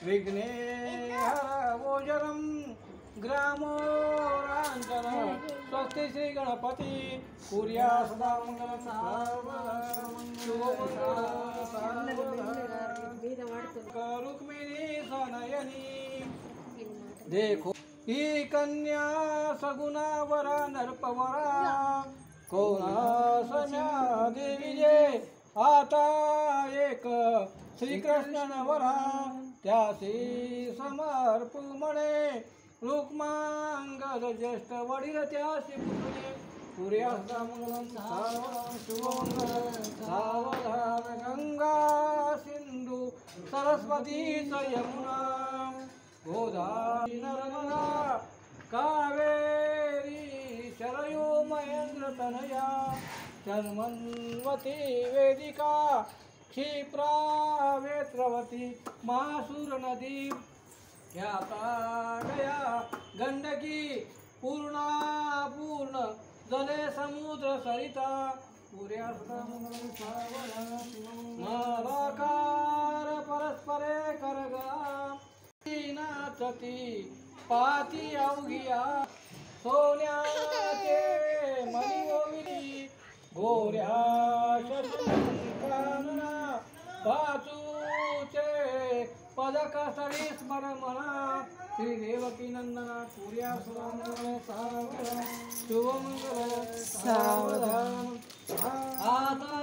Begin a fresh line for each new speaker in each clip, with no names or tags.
विघ्नेहरवोजरं ग्रामोराञ्जन स्वस्ति श्री गणपति कुर्या सदा रुक्मिणी सनयनी देखो ही कन्या सगुना वरा नरपवरा कोणासन्या देवीजे आता एक श्रीकृष्ण नवरा त्यासी समर्पू म्हणे रुक्मांगद ज्येष्ठ वडील त्यासी पुतळे सूर्यास्तमंगलम शुभमंगल सावधान गंगा सिंधू सरस्वती च यमुना गोदावरी नर्मदा कावेरी शरयू महेंद्र तनया जन्मन्वती वेदिका क्षिप्रा वेत्रवती महासूर नदी ख्याता गया गंडकी पूर्णा पूर्ण जले समुद्र सरिता नाराकार परस्परे करगा नाचती पाती अवघिया सोन्याचे मणिओविली गोऱ्या शशिकानना बाजूचे पदक सरी स्मरणमना श्री देवकी नंदना सूर्या सुरमंगल सावधान शुभमंगल सावधान आता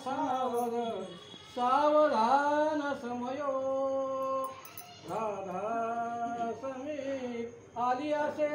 सावधान सावधान समयो राधा समीप आली असे